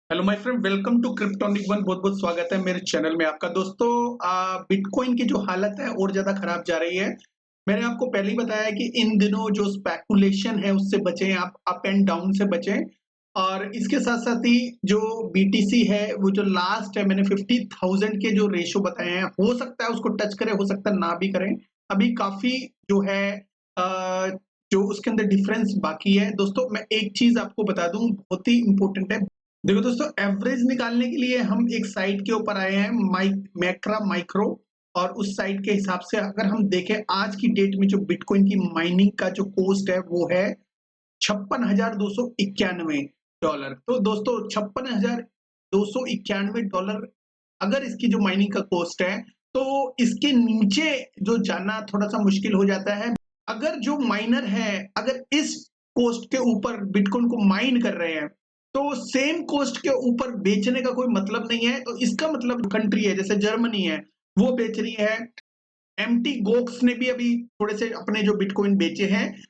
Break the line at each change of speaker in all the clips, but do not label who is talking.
Hello my friend, welcome to Kryptonic one. बहुत बहुत स्वागत है मेरे चैनल में आपका। दोस्तों, बिटकॉइन की जो हालत है और ज्यादा खराब जा रही है। मैंने आपको पहले ही बताया कि इन दिनों जो स्पेकुलेशन है उससे बचें, आप अप एंड डाउन से बचें। और इसके साथ साथ ही जो बीटीसी है वो जो लास्ट है, मैंने 50,000 के जो रेशो बताए हैं, हो सकता है उसको टच करें, हो सकता है ना भी करें। अभी काफी जो है अ, जो उसके अंदर डिफरेंस बाकी है। दोस्तों, मैं एक चीज आपको बता दूं, बहुत ही इंपॉर्टेंट है। देखो दोस्तों, एवरेज निकालने के लिए हम एक साइट के ऊपर आए हैं, मैक्रा माइक्रो। और उस साइट के हिसाब से अगर हम देखें आज की डेट में जो बिटकॉइन की माइनिंग का जो कॉस्ट है वो है 56,291 डॉलर। तो दोस्तों, $56,291 अगर इसकी जो माइनिंग का कॉस्ट है, तो इसके नीचे जो जाना थोड़ा सा मुश्किल हो जाता है। अगर जो माइनर है, अगर इस कॉस्ट के ऊपर बिटकॉइन को माइन कर रहे हैं, तो सेम कॉस्ट के ऊपर बेचने का कोई मतलब नहीं है। तो इसका मतलब कंट्री है जैसे जर्मनी है, वो बेच रही है। एमटी गोक्स ने भी अभी थोड़े से अपने जो बिटकॉइन बेचे हैं।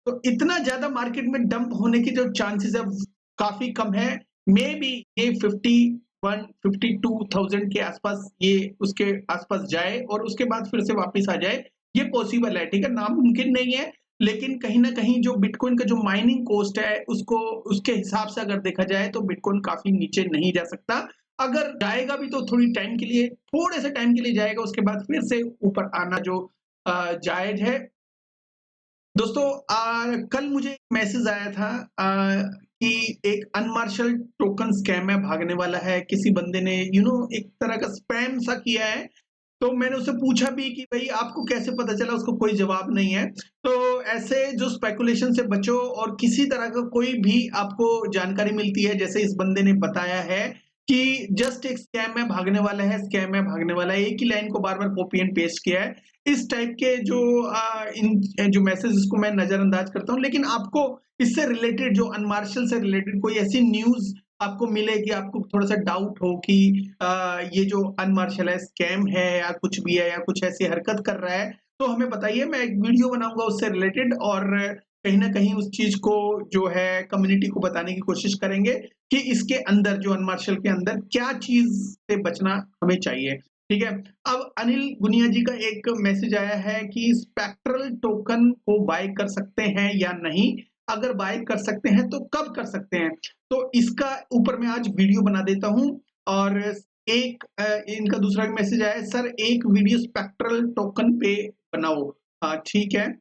तो इतना ज्यादा मार्केट में डंप होने की जो चांसेस है काफी कम है। मे बी ये 52,000 के आसपास, ये उसके आसपास जाए और उसके बाद फिर से वापस आ जाए। ये पॉसिबल है, ठीक है, नामुमकिन नहीं है। लेकिन कहीं ना कहीं जो बिटकॉइन का जो माइनिंग कॉस्ट है उसको, उसके हिसाब से अगर देखा जाए तो बिटकॉइन काफी नीचे नहीं जा सकता। अगर जाएगा भी तो थोड़ी टाइम के लिए, थोड़े से टाइम के लिए जाएगा, उसके बाद फिर से ऊपर आना जो जायज है। दोस्तों, कल मुझे एक मैसेज आया था कि एक अनमार्शल टोकन स्कैम है, भागने वाला है। किसी बंदे ने एक तरह का स्पैम सा किया है। तो मैंने उससे पूछा भी कि भाई आपको कैसे पता चला, उसको कोई जवाब नहीं है। तो ऐसे जो स्पेकुलेशन से बचो, और किसी तरह का कोई भी आपको जानकारी मिलती है, जैसे इस बंदे ने बताया है कि जस्ट एक स्कैम है, भागने वाला है, स्कैम है, भागने वाला है, एक ही लाइन को बार बार कॉपी एंड पेस्ट किया है। इस टाइप के जो इन जो मैसेजेस को मैं नजरअंदाज करता हूँ। लेकिन आपको इससे रिलेटेड, जो अनमार्शल से रिलेटेड कोई ऐसी न्यूज आपको मिले कि आपको थोड़ा सा डाउट हो कि ये जो अनमार्शल है स्कैम है या कुछ भी है, या कुछ ऐसी हरकत कर रहा है, तो हमें बताइए। मैं एक वीडियो बनाऊंगा उससे रिलेटेड, और कहीं ना कहीं उस चीज को जो है कम्युनिटी को बताने की कोशिश करेंगे कि इसके अंदर, जो अनमार्शल के अंदर, क्या चीज से बचना हमें चाहिए। ठीक है। अब अनिल गुनिया जी का एक मैसेज आया है कि स्पेक्ट्रल टोकन को बाय कर सकते हैं या नहीं। अगर बाय कर सकते हैं तो कब कर सकते हैं। तो इसका ऊपर मैं आज वीडियो बना देता हूं। और एक इनका दूसरा मैसेज आया है, सर एक वीडियो स्पेक्ट्रल टोकन पे बनाओ। ठीक है,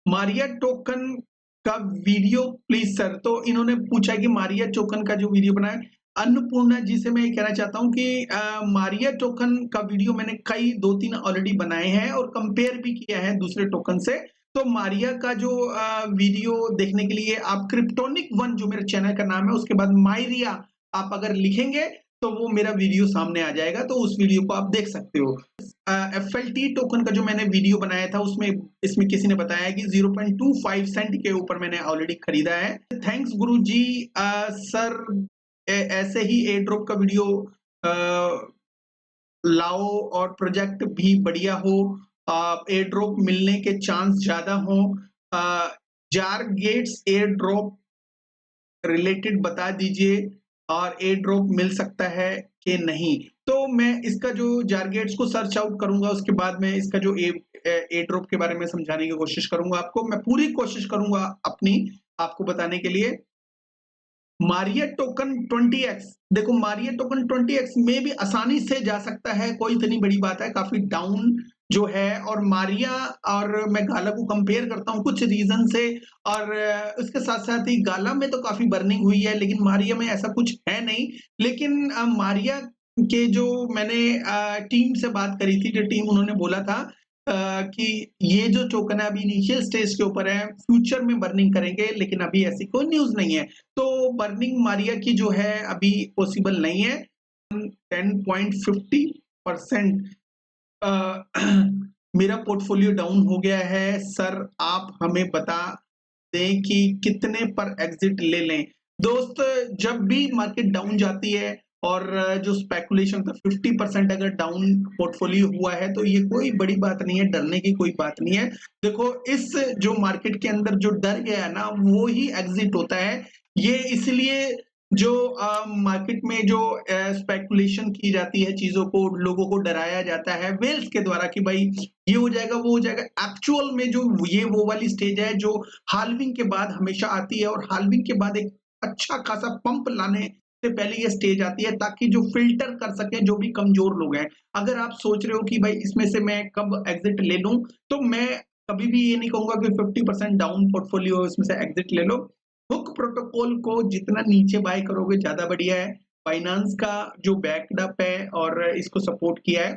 मारिया टोकन का वीडियो प्लीज सर। तो इन्होंने पूछा कि मारिया टोकन का जो वीडियो बना है। अन्नपूर्णा जी से मैं ये कहना चाहता हूँ कि मारिया टोकन का वीडियो मैंने कई 2-3 ऑलरेडी बनाए हैं और कंपेयर भी किया है दूसरे टोकन से। तो मारिया का जो वीडियो देखने के लिए आप क्रिप्टोनिक वन, जो मेरे चैनल का नाम है, उसके बाद माइरिया आप अगर लिखेंगे तो वो मेरा वीडियो सामने आ जाएगा, तो उस वीडियो को आप देख सकते हो। एफएलटी टोकन का जो मैंने वीडियो बनाया था, उसमें इसमें किसी ने बताया कि 0.25 सेंट के ऊपर मैंने ऑलरेडी खरीदा है। थैंक्स गुरु जी। सर, ऐसे ही एयर ड्रॉप का वीडियो लाओ और प्रोजेक्ट भी बढ़िया हो, एयर ड्रॉप मिलने के चांस ज्यादा हो। जार गेट्स एयर ड्रॉप रिलेटेड बता दीजिए, और एयर ड्रॉप मिल सकता है कि नहीं। तो मैं इसका जो जारगेट्स को सर्च आउट करूंगा, उसके बाद मैं इसका जो एयर ड्रॉप के बारे में समझाने की कोशिश करूंगा आपको। मैं पूरी कोशिश करूंगा अपनी आपको बताने के लिए। मारिया टोकन 20x, देखो मारिया टोकन 20x में भी आसानी से जा सकता है, कोई इतनी बड़ी बात है। काफी डाउन जो है, और मारिया और मैं गाला को कंपेयर करता हूं कुछ रीजन से। और उसके साथ साथ ही गाला में तो काफी बर्निंग हुई है, लेकिन मारिया में ऐसा कुछ है नहीं। लेकिन मारिया के जो मैंने टीम से बात करी थी, जो टीम उन्होंने बोला था कि ये जो टोकन है अभी इनिशियल स्टेज के ऊपर है, फ्यूचर में बर्निंग करेंगे, लेकिन अभी ऐसी कोई न्यूज नहीं है। तो बर्निंग मारिया की जो है अभी पॉसिबल नहीं है। 10.50% मेरा पोर्टफोलियो डाउन हो गया है सर, आप हमें बता दें कि कितने पर एग्जिट ले लें। दोस्त, जब भी मार्केट डाउन जाती है, और जो स्पेकुलेशन था 50% अगर डाउन पोर्टफोलियो हुआ है, तो ये कोई बड़ी बात नहीं है, डरने की कोई बात नहीं है। देखो, इस जो मार्केट के अंदर जो डर गया ना, वो ही एग्जिट होता है। ये इसलिए जो मार्केट में जो स्पेकुलेशन की जाती है चीज़ों को, लोगों को डराया जाता है वेल्स के द्वारा कि भाई ये हो जाएगा, वो हो जाएगा। एक्चुअल में जो ये वो वाली स्टेज है जो हाल्विंग के बाद हमेशा आती है और हाल्विंग के बाद एक अच्छा खासा पंप लाने से पहले ये स्टेज आती है ताकि जो फ़िल्टर कर सकें जो भी कमज़ोर लोग हैं। अगर आप सोच रहे हो कि भाई इसमें से मैं कब एग्ज़िट ले लूँ, तो मैं कभी भी ये नहीं कहूँगा कि 50% डाउन पोर्टफोलियो इसमें से एग्ज़िट ले लो। हुक प्रोटोकॉल को जितना नीचे बाय करोगे ज़्यादा बढ़िया है। बाइनेंस का जो बैक्ड अप है और इसको सपोर्ट किया है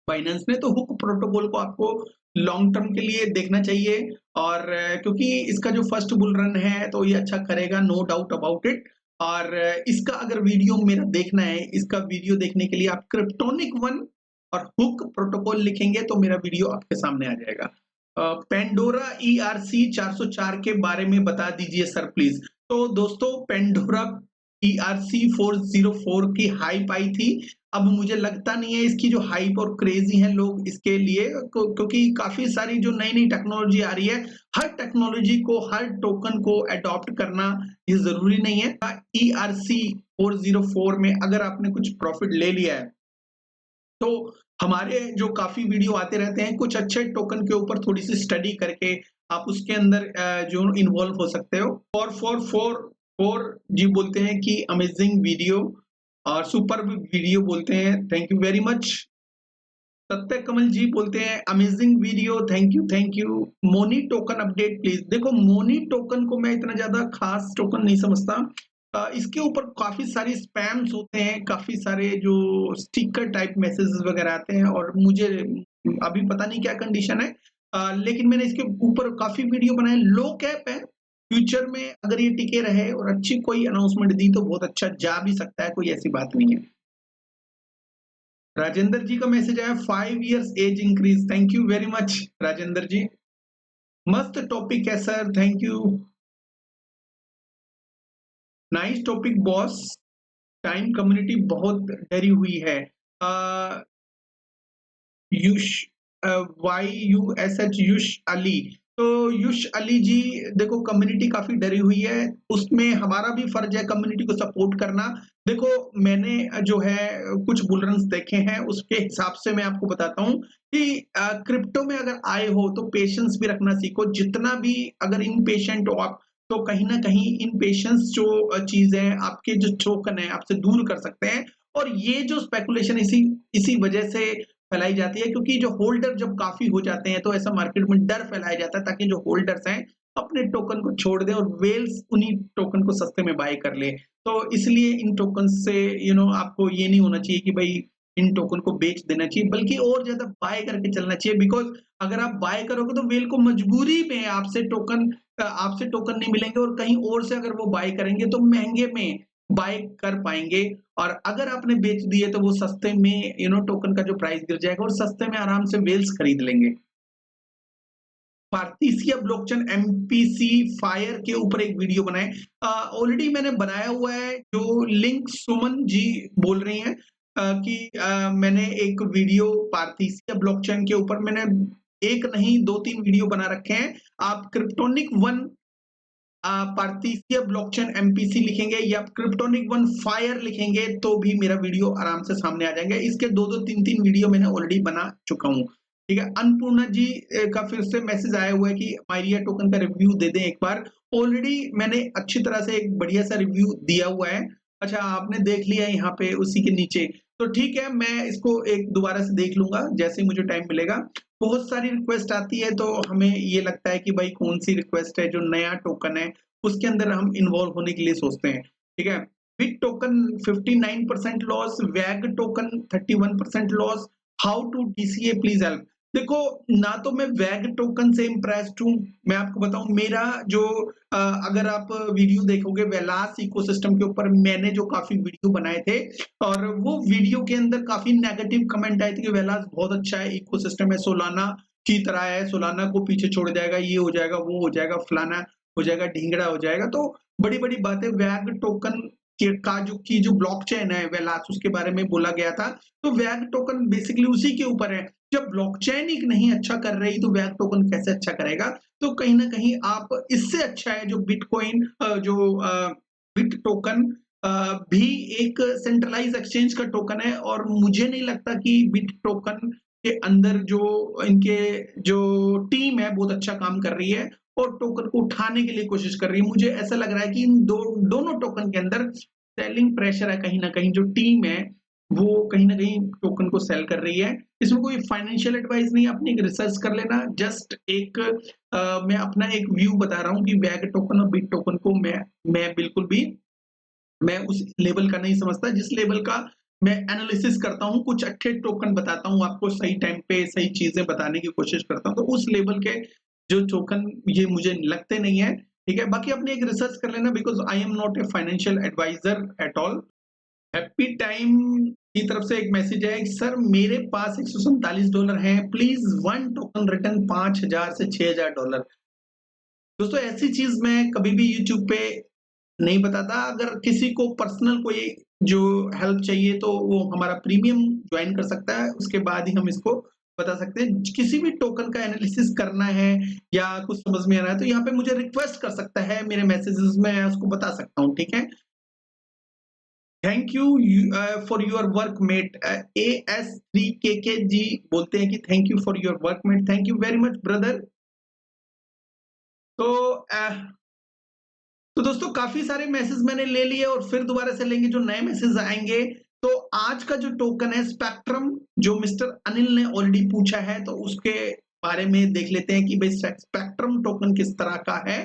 बाइनेंस ने, तो हुक प्रोटोकॉल को आपको लॉन्ग टर्म के लिए देखना चाहिए और क्योंकि इसका जो फर्स्ट बुल रन है तो ये अच्छा करेगा, नो डाउट अबाउट इट। और इसका अगर वीडियो मेरा देखना है, इसका वीडियो देखने के लिए आप क्रिप्टोनिक वन और हुक प्रोटोकॉल लिखेंगे तो मेरा वीडियो आपके सामने आ जाएगा। पेंडोरा ईआरसी 404 के बारे में बता दीजिए सर प्लीज। तो दोस्तों पेंडोरा ईआरसी 404 की हाइप आई थी। अब मुझे लगता नहीं है इसकी जो हाइप और क्रेजी है लोग इसके लिए क्योंकि काफी सारी जो नई नई टेक्नोलॉजी आ रही है, हर टेक्नोलॉजी को हर टोकन को अडॉप्ट करना ये जरूरी नहीं है। ईआरसी 404 में अगर आपने कुछ प्रॉफिट ले लिया है तो हमारे जो काफ़ी वीडियो आते रहते हैं, कुछ अच्छे टोकन के ऊपर थोड़ी-सी स्टडी करके आप उसके अंदर जो इन्वॉल्व हो सकते हो। 444 जी बोलते हैं कि अमेजिंग वीडियो और सुपर्ब वीडियो बोलते हैं, थैंक यू वेरी मच। सत्य कमल जी बोलते हैं amazing video, thank you. Moni token update please. देखो मोनी टोकन को मैं इतना ज्यादा खास टोकन नहीं समझता। इसके ऊपर काफी सारी स्पैम्स होते हैं, काफी सारे जो स्टिकर टाइप मैसेजेस वगैरह आते हैं और मुझे अभी पता नहीं क्या कंडीशन है। लेकिन मैंने इसके ऊपर काफी वीडियो बनाए। लो कैप है, फ्यूचर में अगर ये टिके रहे और अच्छी कोई अनाउंसमेंट दी तो बहुत अच्छा जा भी सकता है, कोई ऐसी बात नहीं है। राजेंद्र जी का मैसेज आया 5 years age increase, thank you very much Rajendra ji. मस्त टॉपिक है sir, thank you. Nice topic boss. Time community बहुत डरी हुई है। Yush Y U S H Yush Ali. तो युश अली जी देखो कम्युनिटी काफी डरी हुई है, उसमें हमारा भी फर्ज है कम्युनिटी को सपोर्ट करना। देखो मैंने जो है कुछ बुल देखे हैं, उसके हिसाब से मैं आपको बताता हूँ कि क्रिप्टो में अगर आए हो तो पेशेंस भी रखना सीखो। जितना भी अगर इन पेशेंट हो आप तो कहीं ना कहीं इन पेशेंस जो चीज है आपके जो टोकन है आपसे दूर कर सकते हैं। और ये जो स्पेकुलेशन इसी इसी वजह से फैलाई जाती है क्योंकि जो होल्डर जब काफी हो जाते हैं तो ऐसा मार्केट में डर फैलाया जाता है ताकि जो होल्डर्स हैं अपने टोकन को छोड़ दें और वेल्स उन्हीं टोकन को सस्ते में बाय कर ले। तो इसलिए इन टोकन से आपको ये नहीं होना चाहिए कि भाई इन टोकन को बेच देना चाहिए, बल्कि और ज्यादा बाय करके चलना चाहिए। बिकॉज अगर आप बाय करोगे तो वेल को मजबूरी में आपसे टोकन नहीं मिलेंगे और कहीं और से अगर वो बाय करेंगे तो महंगे में बाय कर पाएंगे। और अगर आपने बेच दिए तो वो सस्ते में टोकन का जो प्राइस गिर जाएगा और सस्ते में आराम से वेल्स खरीद लेंगे। पार्थिसिया ब्लॉकचेन एमपीसी फायर के ऊपर एक वीडियो बनाए, ऑलरेडी मैंने बनाया हुआ है। जो लिंक सुमन जी बोल रही हैं कि मैंने एक वीडियो पार्थिसिया ब्लॉकचेन के ऊपर मैंने एक नहीं 2-3 वीडियो बना रखे हैं। आप क्रिप्टोनिक वन पार्थिसिया ब्लॉकचेन एमपीसी लिखेंगे या क्रिप्टोनिक वन फायर लिखेंगे तो भी मेरा वीडियो आराम से सामने आ जाएंगे। इसके 2-2 3-3 वीडियो मैंने ऑलरेडी बना चुका हूँ। ठीक है। अन्नपूर्णा जी का फिर से मैसेज आया हुआ है कि माइरिया टोकन का रिव्यू दे दें एक बार। ऑलरेडी मैंने अच्छी तरह से एक बढ़िया सा रिव्यू दिया हुआ है। अच्छा आपने देख लिया है यहाँ पे उसी के नीचे, तो ठीक है मैं इसको एक दोबारा से देख लूंगा जैसे ही मुझे टाइम मिलेगा। बहुत सारी रिक्वेस्ट आती है तो हमें ये लगता है कि भाई कौन सी रिक्वेस्ट है जो नया टोकन है उसके अंदर हम इन्वॉल्व होने के लिए सोचते हैं। ठीक है। Big token 59% loss, Wag token 31% loss, how to DCA please help. देखो ना तो मैं वैग टोकन से इम्प्रेस्ड हूँ। मैं आपको बताऊं मेरा जो अगर आप वीडियो देखोगे वेलास इकोसिस्टम के ऊपर मैंने जो काफी वीडियो बनाए थे और वो वीडियो के अंदर काफी नेगेटिव कमेंट आए थे कि वेलास बहुत अच्छा है, इकोसिस्टम है, सोलाना की तरह है, सोलाना को पीछे छोड़ जाएगा, ये हो जाएगा, वो हो जाएगा, फलाना हो जाएगा, ढींगड़ा हो जाएगा। तो बड़ी बड़ी बातें वैग टोकन जो ब्लॉकचेन है वेलास उसके बारे में बोला गया था। तो वैग टोकन बेसिकली उसी के ऊपर है। जब ब्लॉकचेन ही नहीं अच्छा कर रही तो वैग टोकन कैसे अच्छा करेगा। तो कहीं ना कहीं आप इससे अच्छा है जो बिटकॉइन जो बिट टोकन भी एक सेंट्रलाइज एक्सचेंज का टोकन है और मुझे नहीं लगता कि बिट टोकन के अंदर जो इनके जो टीम है बहुत अच्छा काम कर रही है और टोकन को उठाने के लिए कोशिश कर रही है। मुझे ऐसा लग रहा है कि इन दोनों टोकन के अंदर सेलिंग प्रेशर है कहीं न कहीं, जो टीम है वो कहीं न कहीं टोकन को सेल कर रही है। इसमें कोई फाइनेंशियल एडवाइस नहीं है, अपनी एक रिसर्च कर लेना। जस्ट एक मैं अपना एक व्यू बता रहा हूँ कि वैग टोकन और बिट टोकन को मैं बिल्कुल भी मैं उस लेवल का नहीं समझता जिस लेवल का मैं एनालिसिस करता हूँ, कुछ अच्छे टोकन बताता हूँ आपको, सही टाइम पे सही चीजें बताने की कोशिश करता हूँ, तो उस लेवल के जो टोकन ये मुझे लगते नहीं है। ठीक है, बाकी अपने एक रिसर्च कर लेना, because I am not a financial adviser at all. Happy time की तरफ से एक मैसेज है, सर मेरे पास $147 है, प्लीज वन टोकन रिटर्न 5,000 से $6,000। दोस्तों ऐसी चीज मैं कभी भी यूट्यूब पे नहीं बताता। अगर किसी को पर्सनल कोई जो हेल्प चाहिए तो वो हमारा प्रीमियम ज्वाइन कर सकता है, उसके बाद ही हम इसको बता सकते हैं। किसी भी टोकन का एनालिसिस करना है या कुछ समझ में आ रहा है तो यहाँ पे मुझे रिक्वेस्ट कर सकता है, मेरे मैसेजेस में मैं उसको बता सकता हूँ। ठीक है, thank you for your work mate. AS3KK ji बोलते हैं कि thank you for your work mate. Thank you very much brother. तो तो दोस्तों काफी सारे मैसेज मैंने ले लिए और फिर दोबारा से लेंगे जो नए मैसेज आएंगे। तो आज का जो टोकन है स्पेक्ट्रम, जो मिस्टर अनिल ने ऑलरेडी पूछा है, तो उसके बारे में देख लेते हैं कि भाई स्पेक्ट्रम टोकन किस तरह का है।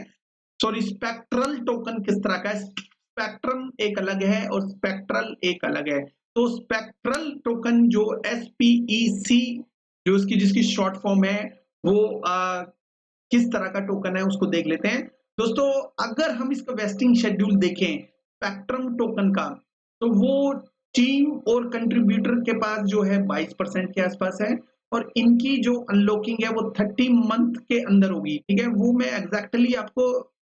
सॉरी, स्पेक्ट्रल टोकन किस तरह का है। स्पेक्ट्रम एक अलग है और स्पेक्ट्रल एक अलग है। तो स्पेक्ट्रल टोकन जो SPEC जो उसकी जिसकी शॉर्ट फॉर्म है वो किस तरह का टोकन है उसको देख लेते हैं। दोस्तों अगर हम इसका वेस्टिंग शेड्यूल देखें स्पेक्ट्रम टोकन का, तो वो टीम और कंट्रीब्यूटर के पास जो है 22% के आसपास है और इनकी जो अनलॉकिंग है वो 30 मंथ के अंदर होगी। ठीक है, वो मैं एग्जैक्टली आपको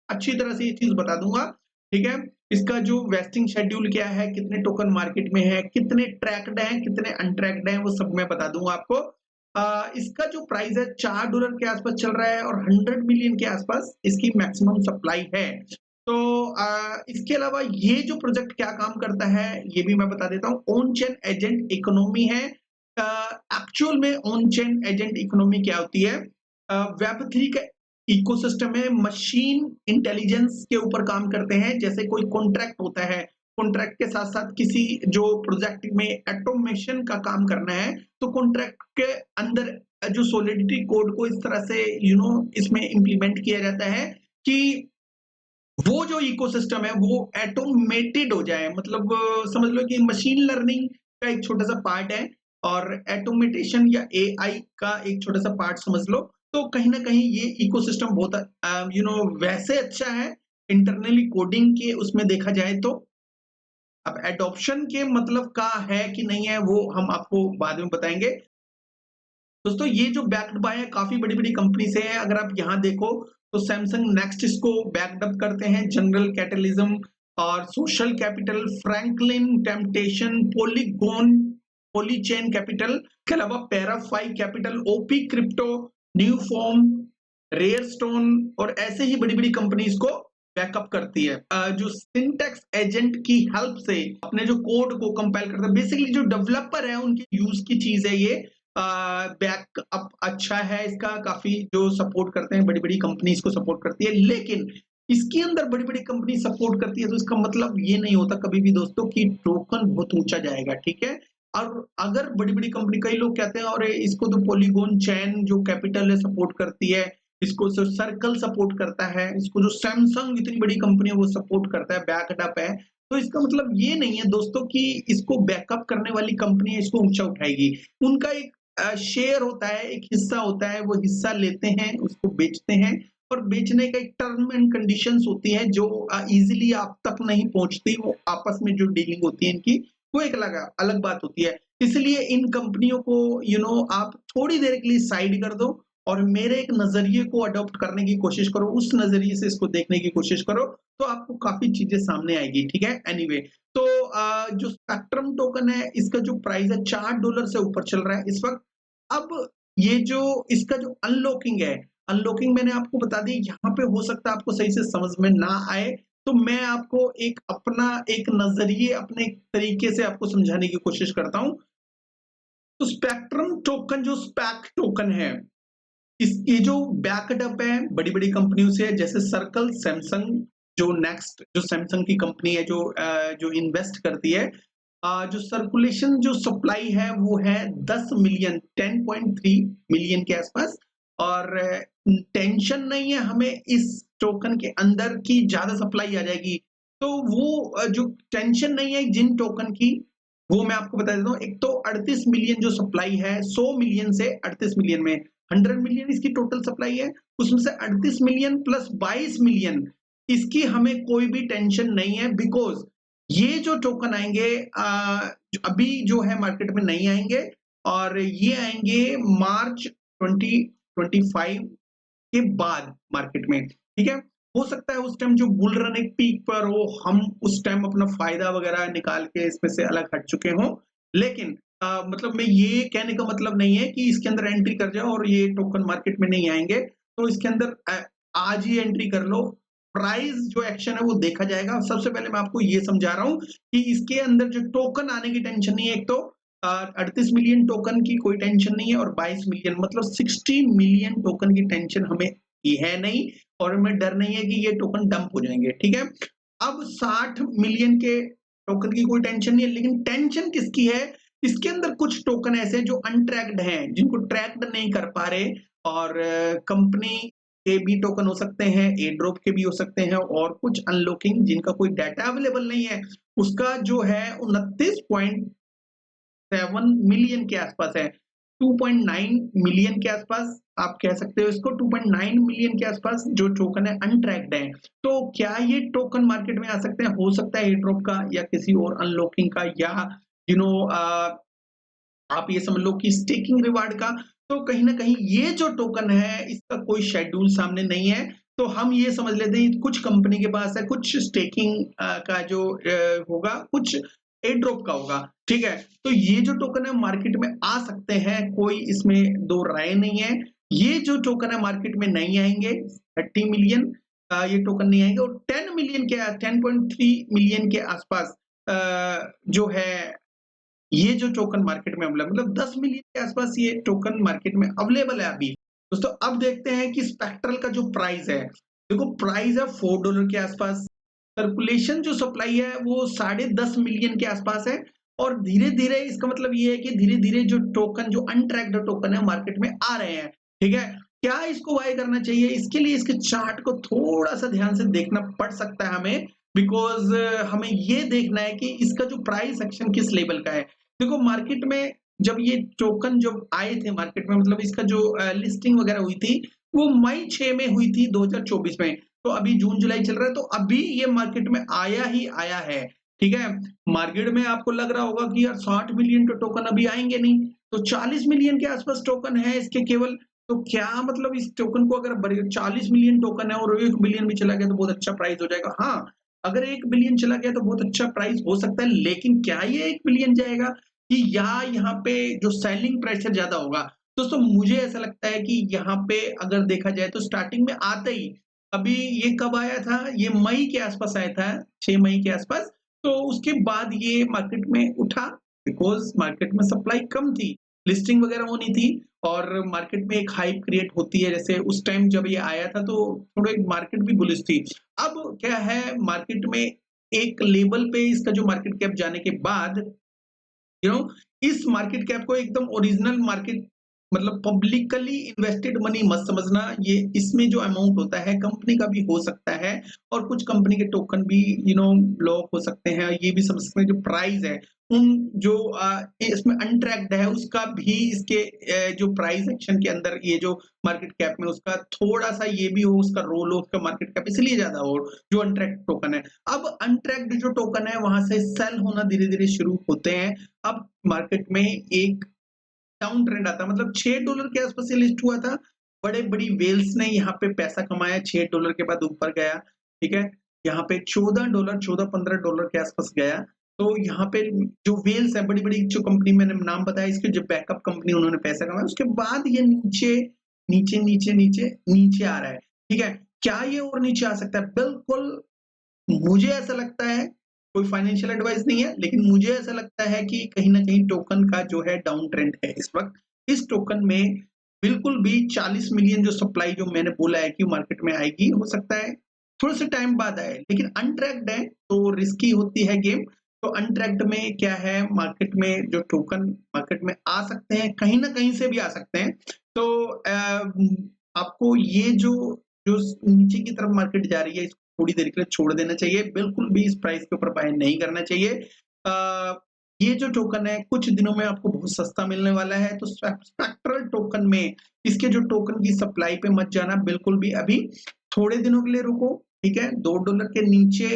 अच्छी तरह से ये चीज बता दूंगा। ठीक है, इसका जो वेस्टिंग शेड्यूल क्या है, कितने टोकन मार्केट में है, कितने ट्रैक्ड हैं, कितने अनट्रैक्ड हैं, वो सब मैं बता दूंगा आपको। इसका जो प्राइस है $4 के आसपास चल रहा है और 100 मिलियन के आसपास इसकी मैक्सिमम सप्लाई है। तो इसके अलावा ये जो प्रोजेक्ट क्या काम करता है ये भी मैं बता देता हूँ। ऑन चेन एजेंट इकोनॉमी है। एक्चुअल में ऑन चेन एजेंट इकोनॉमी क्या होती है? वेब 3 का इकोसिस्टम है, मशीन इंटेलिजेंस के ऊपर काम करते हैं। जैसे कोई कॉन्ट्रैक्ट होता है, कॉन्ट्रैक्ट के साथ साथ किसी जो प्रोजेक्ट में ऑटोमेशन का काम करना है, तो कॉन्ट्रैक्ट के अंदर जो सॉलिडिटी कोड को इस तरह से इसमें इंप्लीमेंट किया जाता है कि वो जो इकोसिस्टम है वो ऑटोमेटेड हो जाए। मतलब समझ लो कि मशीन लर्निंग का एक छोटा-सा पार्ट है और ऑटोमेटेशन या AI का एक छोटा-सा पार्ट समझ लो। तो कहीं न कहीं ये इकोसिस्टम बहुत वैसे अच्छा है इंटरनली कोडिंग के उसमें देखा जाए तो। अब एडॉप्शन के मतलब का है कि नहीं है वो हम आपको बाद में बताएँगे। दोस्तों ये जो बैक्ड बाय है काफ़ी बड़ी-बड़ी कंपनी से है। अगर आप यहाँ देखो तो सैमसंग नेक्स्ट इसको बैक्ड अप करते हैं, जनरल कैटलिज्म और Social Capital, Franklin Templeton, Polygon, Polychain Capital के अलावा ParaFi Capital, OP Crypto, New Form, Rarestone और ऐसे ही बड़ी-बड़ी कंपनी इसको बैकअप करती है। जो सिंटैक्स एजेंट की हेल्प से अपने जो कोड को कंपाइल करता है, बेसिकली जो डेवलपर है उनके यूज की चीज है ये। बैकअप अच्छा है इसका, काफी जो सपोर्ट करते हैं बड़ी-बड़ी कंपनी इसको सपोर्ट करती है, लेकिन इसके अंदर बड़ी-बड़ी कंपनी सपोर्ट करती है तो इसका मतलब ये नहीं होता कभी भी दोस्तों कि टोकन बहुत ऊंचा जाएगा। ठीक है, और अगर बड़ी-बड़ी कंपनी, कई लोग कहते हैं और इसको तो पॉलीगॉन चैन जो कैपिटल है सपोर्ट करती है, इसको सर्कल सपोर्ट करता है, इसको जो सैमसंग इतनी बड़ी कंपनी है वो सपोर्ट करता है, बैकड अप है। तो इसका मतलब ये नहीं है दोस्तों कि इसको बैकअप करने वाली कंपनी इसको ऊंचा उठाएगी। उनका एक शेयर होता है, एक हिस्सा होता है, वो हिस्सा लेते हैं, उसको बेचते हैं और बेचने का एक टर्म एंड कंडीशंस होती है जो इजीली आप तक नहीं पहुंचती। वो आपस में जो डीलिंग होती है इनकी वो एक अलग अलग बात होती है। इसलिए इन कंपनियों को आप थोड़ी देर के लिए साइड कर दो और मेरे एक नजरिए को अडॉप्ट करने की कोशिश करो, उस नजरिए से इसको देखने की कोशिश करो, तो आपको काफी चीजें सामने आएगी। ठीक है, एनीवे तो जो स्पेक्ट्रम टोकन है इसका जो प्राइस है $4 से ऊपर चल रहा है इस वक्त। अब ये जो इसका जो अनलॉकिंग है, अनलॉकिंग मैंने आपको बता दी, यहाँ पे हो सकता है आपको सही से समझ में ना आए, तो मैं आपको एक नजरिए अपने तरीके से आपको समझाने की कोशिश करता हूँ। तो स्पेक्ट्रम टोकन जो स्पैक टोकन है, इस ये जो बैकअप है बड़ी-बड़ी कंपनियों से, जैसे सर्कल, सैमसंग, जो नेक्स्ट जो सैमसंग की कंपनी है जो इन्वेस्ट करती है, जो सर्कुलेशन जो सप्लाई है वो है 10 मिलियन 10.3 मिलियन के आसपास। और टेंशन नहीं है हमें इस टोकन के अंदर की ज़्यादा सप्लाई आ जाएगी। तो वो जो टेंशन नहीं है जिन टोकन की, वो मैं आपको बता देता हूँ। एक तो 38 मिलियन जो सप्लाई है, 100 मिलियन से 38 मिलियन में 100 मिलियन इसकी टोटल सप्लाई है, उसमें से 38 मिलियन प्लस 22 मिलियन इसकी हमें कोई भी टेंशन नहीं है, बिकॉज़ ये जो टोकन आएँगे अभी जो है मार्केट में नहीं आएँगे, और ये आएँगे मार्च 2025 के बाद मार्केट में, ठीक है? हो सकता है उस टाइम जो बुल रन एक पीक पर हो, हम उस टाइम अपना फ़ायदा वगैरह निकाल के इसमें से अलग हट चुके हों। लेकिन मतलब मैं ये कहने का मतलब नहीं है कि इसके अंदर एंट्री कर जाओ और ये टोकन मार्केट में नहीं आएँगे। तो इसके अंदर आज ही एंट्री कर लो। प्राइस जो एक्शन है वो देखा जाएगा। सबसे पहले मैं आपको ये समझा रहा हूँ कि इसके अंदर जो टोकन आने की टेंशन नहीं है। एक तो 38 मिलियन टोकन की कोई टेंशन नहीं है, और 22 मिलियन मतलब 60 मिलियन टोकन की टेंशन हमें ये है नहीं, और हमें डर नहीं है कि ये टोकन डंप हो जाएँगे, ठीक है? अब 60 मिलियन के टोकन की कोई टेंशन नहीं है, लेकिन टेंशन किसकी है? इसके अंदर कुछ टोकन ऐसे हैं जो अनट्रैक्ड हैं, जिनको ट्रैक्ड नहीं कर पा रहे, और कंपनी के भी टोकन हो सकते हैं, एयर ड्रॉप के भी हो सकते हैं, और कुछ अनलॉकिंग जिनका कोई डाटा अवेलेबल नहीं है, उसका जो है 29.7 मिलियन के आसपास है। 2.9 मिलियन के आसपास आप कह सकते हो इसको, 2.9 मिलियन के आसपास जो टोकन है अनट्रैक्ड है। तो क्या ये टोकन मार्केट में आ सकते हैं? हो सकता है एयर ड्रॉप का या किसी और अनलॉकिंग का, या यू नो आप ये समझ लो कि स्टेकिंग रिवार्ड का। तो कहीं न कहीं ये जो टोकन है इसका कोई शेड्यूल सामने नहीं है। तो हम ये समझ लेते हैं कुछ कंपनी के पास है, कुछ स्टेकिंग का जो होगा, कुछ एयर ड्रॉप का होगा, ठीक है? तो ये जो टोकन है मार्केट में आ सकते हैं, कोई इसमें दो राय नहीं है। ये जो टोकन है मार्केट में नहीं आएँगे, 30 मिलियन ये टोकन नहीं आएँगे, और 10 मिलियन के 10.3 मिलियन के आसपास जो है ये जो टोकन मार्केट में अवेलेबल, मतलब 10 मिलियन के आसपास ये टोकन मार्केट में अवेलेबल है अभी। दोस्तों अब देखते हैं कि स्पेक्ट्रल का जो प्राइस है, देखो प्राइस है $4 के आसपास। सर्कुलेशन जो सप्लाई है वो 10.5 मिलियन के आसपास है, और धीरे-धीरे इसका मतलब ये है कि धीरे-धीरे जो टोकन जो अनट्रैक्ड टोकन है मार्केट में आ रहे हैं, ठीक है? क्या इसको बाय करना चाहिए? इसके लिए इसके चार्ट को थोड़ा-सा ध्यान से देखना पड़ सकता है हमें, बिकॉज़ हमें ये देखना है कि इसका जो प्राइस एक्शन किस लेवल का है। देखो मार्केट में जब ये टोकन जब आए थे मार्केट में, मतलब इसका जो लिस्टिंग वगैरह हुई थी, वो मई 6 में हुई थी 2024 में। तो अभी जून-जुलाई चल रहा है, तो अभी ये मार्केट में आया ही आया है, ठीक है? मार्केट में आपको लग रहा होगा कि यार 60 मिलियन तो टोकन अभी आएँगे नहीं, तो 40 मिलियन के आसपास टोकन है इसके केवल। तो क्या मतलब इस टोकन को अगर 40 मिलियन टोकन है और 1 बिलियन भी चला गया तो बहुत अच्छा प्राइस हो जाएगा। हाँ, अगर 1 बिलियन चला गया तो बहुत अच्छा प्राइस हो सकता है, लेकिन क्या ये 1 बिलियन जाएगा? कि यहाँ पे जो सेलिंग प्रेशर ज़्यादा होगा। दोस्तों मुझे ऐसा लगता है कि यहाँ पे अगर देखा जाए तो स्टार्टिंग में आते ही, अभी ये कब आया था? ये मई के आसपास आया था, 6 मई के आसपास। तो उसके बाद ये मार्केट में उठा, बिकॉज़ मार्केट में सप्लाई कम थी, लिस्टिंग वगैरह होनी थी, और मार्केट में एक हाइप क्रिएट होती है। जैसे उस टाइम जब ये आया था तो थोड़ा मार्केट भी बुलिश थी। अब क्या है, मार्केट में एक लेवल पे इसका जो मार्केट कैप जाने के बाद, यू नो इस मार्केट कैप को एकदम ओरिजिनल मार्केट, मतलब पब्लिकली इन्वेस्टेड मनी मत समझना। ये इसमें जो अमाउंट होता है कंपनी का भी हो सकता है, और कुछ कंपनी के टोकन भी लॉक हो सकते हैं। ये भी समझ सकते हैं जो प्राइस है उन जो इसमें अनट्रैक्ड है उसका भी इसके जो प्राइस एक्शन के अंदर ये जो मार्केट कैप में उसका थोड़ा सा ये भी हो, उसका रोल हो, उसका मार्केट कैप इसलिए ज्यादा हो जो अनट्रैक्ड टोकन है। अब अनट्रैक्ड जो टोकन है वहां से सेल होना धीरे धीरे शुरू होते हैं। अब मार्केट में एक डाउन ट्रेंड आता है, मतलब $6 के आसपास ये लिस्ट हुआ था। बड़ी-बड़ी वेल्स ने यहाँ पे पैसा कमाया, $6 के बाद ऊपर गया, ठीक है? यहाँ पे $14 $14-15 के आसपास गया। तो यहाँ पे जो वेल्स है, बड़ी-बड़ी जो कंपनी मैंने नाम बताया, इसके जो बैकअप कंपनी उन्होंने पैसा कमाया, उसके बाद ये नीचे, नीचे आ रहा है, ठीक है? क्या ये और नीचे आ सकता है? बिल्कुल मुझे ऐसा लगता है, कोई फाइनेंशियल एडवाइस नहीं है, लेकिन मुझे ऐसा लगता है कि कहीं न कहीं टोकन का जो है डाउन ट्रेंड है इस वक़्त। इस टोकन में बिल्कुल भी 40 मिलियन जो सप्लाई जो मैंने बोला है कि मार्केट में आएगी, हो सकता है थोड़े से टाइम बाद आए, लेकिन अनट्रैक्ड है तो रिस्की होती है गेम। तो अनट्रैक्ड में क्या है, मार्केट में जो टोकन मार्केट में आ सकते हैं, कहीं न कहीं से भी आ सकते हैं। तो आपको ये जो जो नीचे की तरफ मार्केट जा रही है, इसको थोड़ी देर के लिए छोड़ देना चाहिए। बिल्कुल भी इस प्राइस के ऊपर बाय नहीं करना चाहिए। ये जो टोकन है कुछ दिनों में आपको बहुत सस्ता मिलने वाला है, तो स्पेक्ट्रल टोकन में इसके जो टोकन की सप्लाई पे मत जाना बिल्कुल भी अभी। थोड़े दिनों के लिए रुको, ठीक है? $2 के नीचे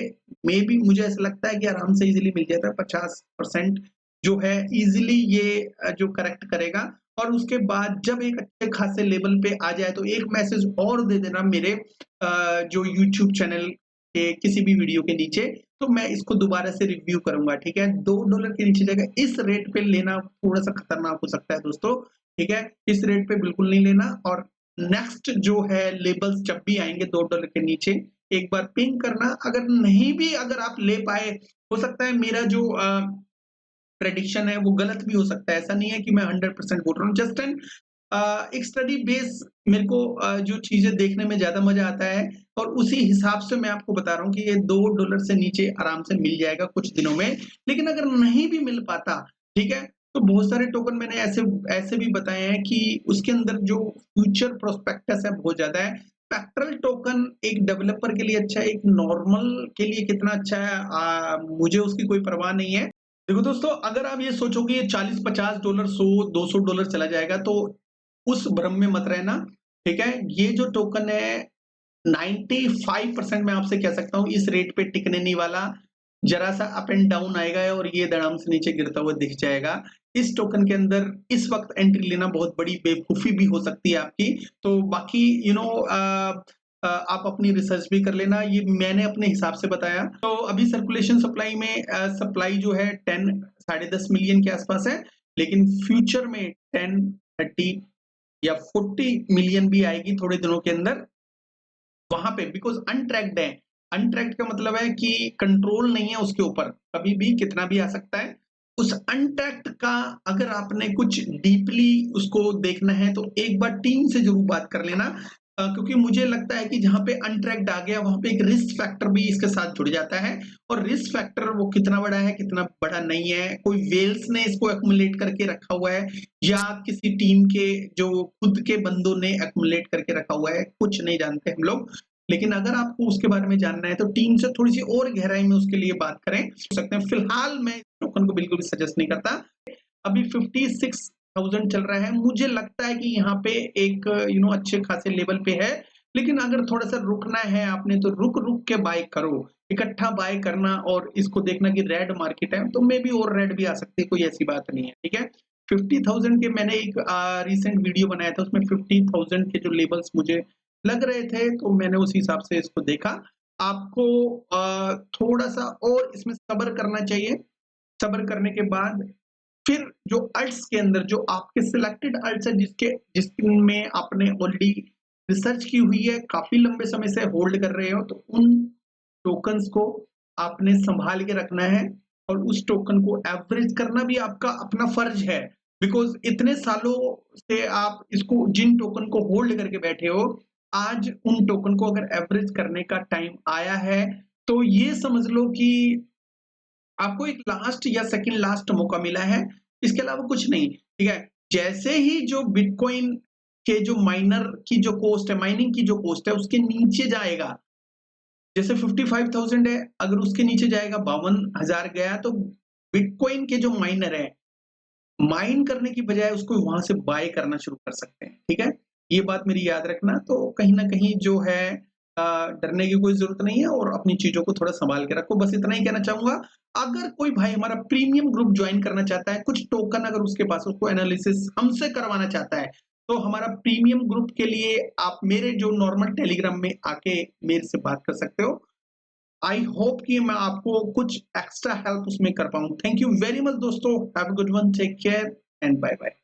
में भी मुझे ऐसा लगता है कि आराम से ईज़िली मिल जाता है। 50% जो है ईज़िली ये जो करेक्ट करेगा और उसके बाद जब एक अच्छे खासे लेवल पे आ जाए तो एक मैसेज और दे देना मेरे जो यूट्यूब चैनल के किसी भी वीडियो के नीचे, तो मैं इसको दोबारा से रिव्यू करूँगा, ठीक है? $2 के नीचे जाएगा, इस रेट पे लेना थोड़ा-सा खतरनाक हो सकता है दोस्तों, ठीक है? इस रेट पे बिल्कुल नहीं लेना और नेक्स्ट जो है लेवल्स जब भी आएँगे $2 के नीचे, एक बार पिंग करना, अगर आप ले पाए, हो सकता है मेरा जो प्रेडिक्शन है वो गलत भी हो सकता है। ऐसा नहीं है कि मैं 100% बोल रहा हूँ। जस्ट एन एक स्टडी बेस मेरे को जो चीज़ें देखने में ज़्यादा मज़ा आता है और उसी हिसाब से मैं आपको बता रहा हूँ कि ये $2 से नीचे आराम से मिल जाएगा कुछ दिनों में। लेकिन अगर नहीं भी मिल पाता, ठीक है? तो बहुत सारे टोकन मैंने ऐसे ऐसे भी बताए हैं कि उसके अंदर जो फ्यूचर प्रोस्पेक्टस है बहुत ज़्यादा है। स्पेक्ट्रल टोकन एक डेवलपर के लिए अच्छा है, एक नॉर्मल के लिए कितना अच्छा है मुझे उसकी कोई परवाह नहीं है। देखो दोस्तों, अगर आप ये सोचो कि ये $40-50, $100-200 चला जाएगा तो उस भ्रम में मत रहना, ठीक है? ये जो टोकन है 95% मैं आपसे कह सकता हूँ इस रेट पे टिकने नहीं वाला। ज़रा-सा अप एंड डाउन आएगा और ये धड़ाम से नीचे गिरता हुआ दिख जाएगा। इस टोकन के अंदर इस वक़्त एंट्री लेना बहुत बड़ी बेवकूफ़ी भी हो सकती है आपकी। तो बाकी आप अपनी रिसर्च भी कर लेना। ये मैंने अपने हिसाब से बताया। तो अभी सर्कुलेशन सप्लाई में सप्लाई जो है 10 साढ़े 10 मिलियन के आसपास है, लेकिन फ्यूचर में 10, 30 या 40 मिलियन भी आएगी थोड़े दिनों के अंदर। वहाँ पे बिकॉज़ अनट्रैक्ड है। अनट्रैक्ड का मतलब है कि कंट्रोल नहीं है उसके ऊपर, कभी भी कितना भी आ सकता है। उस अनट्रैक्ड का अगर आपने कुछ डीपली उसको देखना है तो एक बार टीम से ज़रूर बात कर लेना क्योंकि मुझे लगता है कि जहाँ पे अनट्रैक्ड आ गया वहाँ पे एक रिस्क फैक्टर भी इसके साथ जुड़ जाता है और रिस्क फैक्टर वो कितना बड़ा है, कितना बड़ा नहीं है, कोई व्हेल्स ने इसको एक्युमुलेट करके रखा हुआ है या किसी टीम के जो खुद के बंदों ने एक्युमुलेट करके रखा हुआ है, कुछ नहीं जानते हम लोग। लेकिन अगर आपको उसके बारे में जानना है तो टीम से थोड़ी-सी और गहराई में उसके लिए बात करें, हो सकते हैं। फिलहाल मैं टोकन को बिल्कुल भी सजेस्ट नहीं करता। अभी 56,000 चल रहा है, मुझे लगता है कि यहाँ पे एक अच्छे खासे लेवल पे है, लेकिन अगर थोड़ा-सा रुकना है आपने तो रुक-रुक के बाय करो। इकट्ठा बाय करना और इसको देखना कि रेड मार्केट है, तो मेबी और रेड भी आ सकती है, कोई ऐसी बात नहीं है, ठीक है? 50,000 के मैंने एक रिसेंट वीडियो बनाया था, उसमें 50,000 के जो लेवल्स मुझे लग रहे थे, तो मैंने उस हिसाब से इसको देखा। आपको थोड़ा-सा और इसमें सब्र करना चाहिए। सब्र करने के बाद फिर जो अल्ट्स के अंदर जो आपके सिलेक्टेड अल्ट्स है जिसमें आपने ऑलरेडी रिसर्च की हुई है, काफ़ी लंबे समय से होल्ड कर रहे हो, तो उन टोकन्स को आपने सँभाल के रखना है और उस टोकन को एवरेज करना भी आपका अपना फ़र्ज़ है। बिकॉज़ इतने सालों से आप इसको जिन टोकन को होल्ड करके बैठे हो, आज उन टोकन को अगर एवरेज करने का टाइम आया है, तो ये समझ लो कि आपको एक लास्ट या सेकंड लास्ट मौका मिला है, इसके अलावा कुछ नहीं, ठीक है? जैसे ही जो बिटकॉइन के जो माइनर की जो कॉस्ट है, माइनिंग की जो कॉस्ट है, उसके नीचे जाएगा, जैसे 55,000 है, अगर उसके नीचे जाएगा 52,000 गया तो बिटकॉइन के जो माइनर हैं, माइन करने की बजाय उसको वहाँ से बाय करना शुरू कर सकते हैं, ठीक है? ये बात मेरी याद रखना तो कहीं न कहीं जो है डरने की कोई ज़रूरत नहीं है और अपनी चीज़ों को थोड़ा सँभाल के रखो, बस इतना ही कहना चाहूँगा। अगर कोई भाई हमारा प्रीमियम ग्रुप जॉइन करना चाहता है, कुछ टोकन अगर उसके पास उसको एनालिसिस हमसे करवाना चाहता है, तो हमारा प्रीमियम ग्रुप के लिए आप मेरे जो नॉर्मल टेलीग्राम में आके मेरे से बात कर सकते हो। आई होप कि मैं आपको कुछ एक्स्ट्रा हेल्प उसमें कर पाऊँ। थैंक यू वेरी मच दोस्तों। Have a good one, take care and bye bye.